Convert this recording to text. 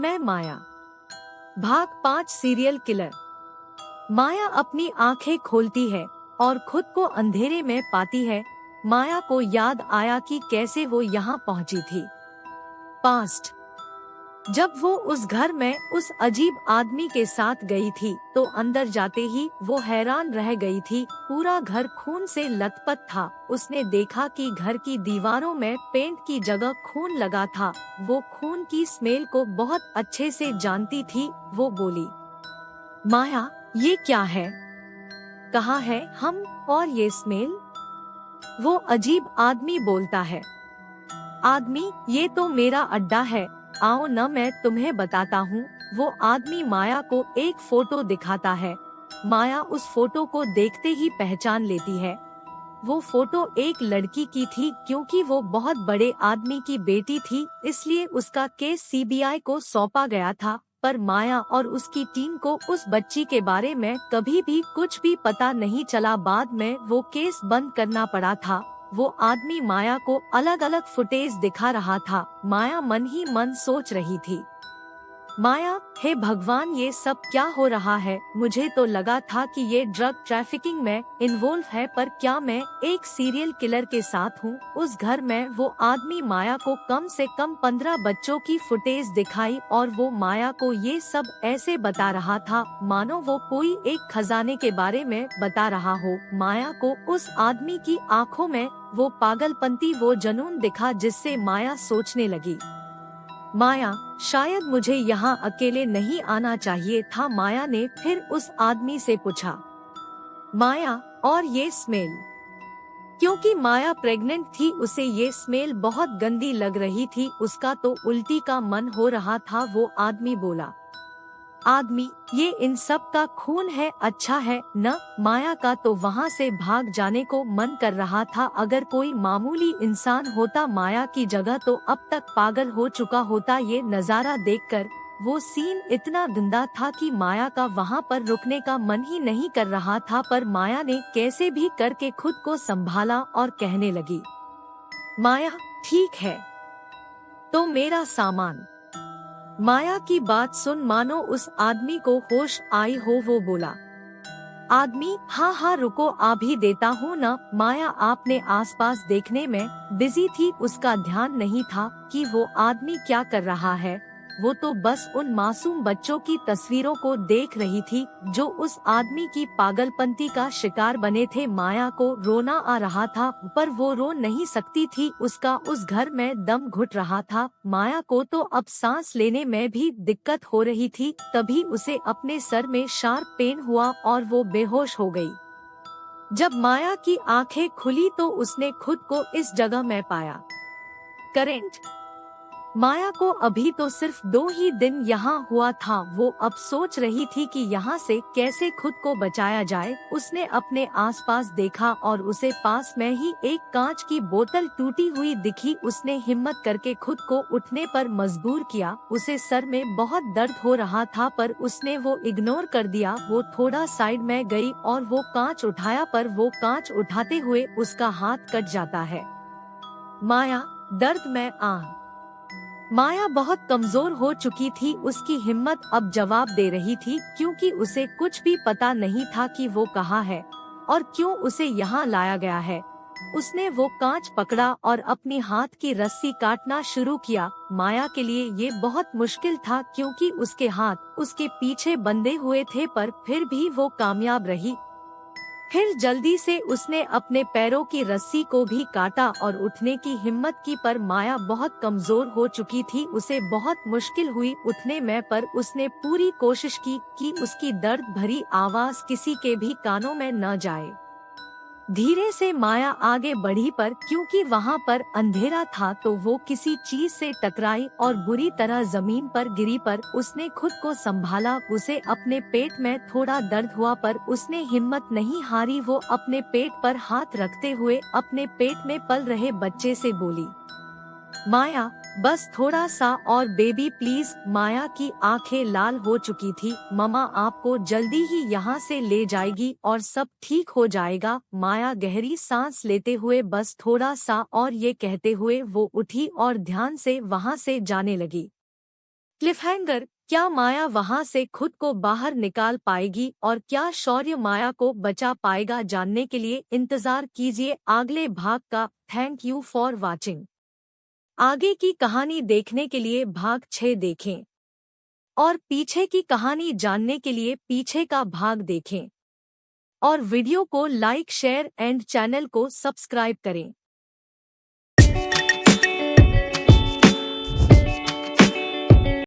मैं माया। भाग 5 serial killer. माया अपनी आंखें खोलती है और खुद को अंधेरे में पाती है। माया को याद आया कि कैसे वो यहाँ पहुँची थी। पास्ट। जब वो उस घर में उस अजीब आदमी के साथ गई थी तो अंदर जाते ही वो हैरान रह गई थी। पूरा घर खून से लथपथ था। उसने देखा कि घर की दीवारों में पेंट की जगह खून लगा था। वो खून की स्मेल को बहुत अच्छे से जानती थी। वो बोली, माया, ये क्या है? कहाँ है हम और ये स्मेल? वो अजीब आदमी बोलता है, आदमी, ये तो मेरा अड्डा है, आओ न मैं तुम्हें बताता हूँ। वो आदमी माया को एक फोटो दिखाता है। माया उस फोटो को देखते ही पहचान लेती है। वो फोटो एक लड़की की थी। क्योंकि वो बहुत बड़े आदमी की बेटी थी, इसलिए उसका केस सीबीआई को सौंपा गया था। पर माया और उसकी टीम को उस बच्ची के बारे में कभी भी कुछ भी पता नहीं चला। बाद में वो केस बंद करना पड़ा था। वो आदमी माया को अलग अलग फुटेज दिखा रहा था। माया मन ही मन सोच रही थी, माया, हे भगवान, ये सब क्या हो रहा है? मुझे तो लगा था कि ये ड्रग ट्रैफिकिंग में इन्वॉल्व है, पर क्या मैं एक सीरियल किलर के साथ हूँ? उस घर में वो आदमी माया को कम से कम 15 बच्चों की फुटेज दिखाई और वो माया को ये सब ऐसे बता रहा था मानो वो कोई एक खजाने के बारे में बता रहा हो। माया को उस आदमी की आँखों में वो पागलपंती, वो जुनून दिखा जिससे माया सोचने लगी, माया, शायद मुझे यहाँ अकेले नहीं आना चाहिए था। माया ने फिर उस आदमी से पूछा, माया, और ये स्मेल? क्योंकि माया प्रेग्नेंट थी, उसे ये स्मेल बहुत गंदी लग रही थी। उसका तो उल्टी का मन हो रहा था। वो आदमी बोला, आदमी, ये इन सब का खून है, अच्छा है न? माया का तो वहाँ से भाग जाने को मन कर रहा था। अगर कोई मामूली इंसान होता माया की जगह तो अब तक पागल हो चुका होता। ये नज़ारा देखकर वो सीन इतना गंदा था कि माया का वहाँ पर रुकने का मन ही नहीं कर रहा था। पर माया ने कैसे भी करके खुद को संभाला और कहने लगी, माया, ठीक है, तो मेरा सामान। माया की बात सुन मानो उस आदमी को होश आई हो। वो बोला, आदमी, हाँ हाँ रुको, आ भी देता हूँ न। माया आपने आसपास देखने में बिजी थी। उसका ध्यान नहीं था कि वो आदमी क्या कर रहा है। वो तो बस उन मासूम बच्चों की तस्वीरों को देख रही थी जो उस आदमी की पागलपंती का शिकार बने थे। माया को रोना आ रहा था पर वो रो नहीं सकती थी। उसका उस घर में दम घुट रहा था। माया को तो अब सांस लेने में भी दिक्कत हो रही थी। तभी उसे अपने सर में शार्प पेन हुआ और वो बेहोश हो गई। जब माया की आंखें खुली तो उसने खुद को इस जगह में पाया। करेंट। माया को अभी तो सिर्फ 2 ही दिन यहाँ हुआ था। वो अब सोच रही थी कि यहाँ से कैसे खुद को बचाया जाए। उसने अपने आसपास देखा और उसे पास में ही एक कांच की बोतल टूटी हुई दिखी। उसने हिम्मत करके खुद को उठने पर मजबूर किया। उसे सर में बहुत दर्द हो रहा था पर उसने वो इग्नोर कर दिया। वो थोड़ा साइड में गई और वो कांच उठाया, पर वो कांच उठाते हुए उसका हाथ कट जाता है। माया, दर्द में आ। माया बहुत कमजोर हो चुकी थी। उसकी हिम्मत अब जवाब दे रही थी क्योंकि उसे कुछ भी पता नहीं था कि वो कहाँ है और क्यों उसे यहाँ लाया गया है। उसने वो कांच पकड़ा और अपनी हाथ की रस्सी काटना शुरू किया। माया के लिए ये बहुत मुश्किल था क्योंकि उसके हाथ उसके पीछे बंधे हुए थे, पर फिर भी वो कामयाब रही। फिर जल्दी से उसने अपने पैरों की रस्सी को भी काटा और उठने की हिम्मत की, पर माया बहुत कमजोर हो चुकी थी। उसे बहुत मुश्किल हुई उठने में, पर उसने पूरी कोशिश की कि उसकी दर्द भरी आवाज किसी के भी कानों में न जाए। धीरे से माया आगे बढ़ी, पर क्योंकि वहाँ पर अंधेरा था तो वो किसी चीज से टकराई और बुरी तरह जमीन पर गिरी। पर उसने खुद को संभाला। उसे अपने पेट में थोड़ा दर्द हुआ पर उसने हिम्मत नहीं हारी। वो अपने पेट पर हाथ रखते हुए अपने पेट में पल रहे बच्चे से बोली, माया, बस थोड़ा सा और बेबी प्लीज। माया की आंखें लाल हो चुकी थी। मम्मा आपको जल्दी ही यहाँ से ले जाएगी और सब ठीक हो जाएगा। माया गहरी सांस लेते हुए बस थोड़ा सा और ये कहते हुए वो उठी और ध्यान से वहाँ से जाने लगी। क्लिफहैंगर, क्या माया वहां से खुद को बाहर निकाल पाएगी और क्या शौर्य माया को बचा पाएगा? जानने के लिए इंतजार कीजिए अगले भाग का। Thank you for watching. आगे की कहानी देखने के लिए भाग 6 देखें और पीछे की कहानी जानने के लिए पीछे का भाग देखें और वीडियो को लाइक शेयर एंड चैनल को सब्सक्राइब करें।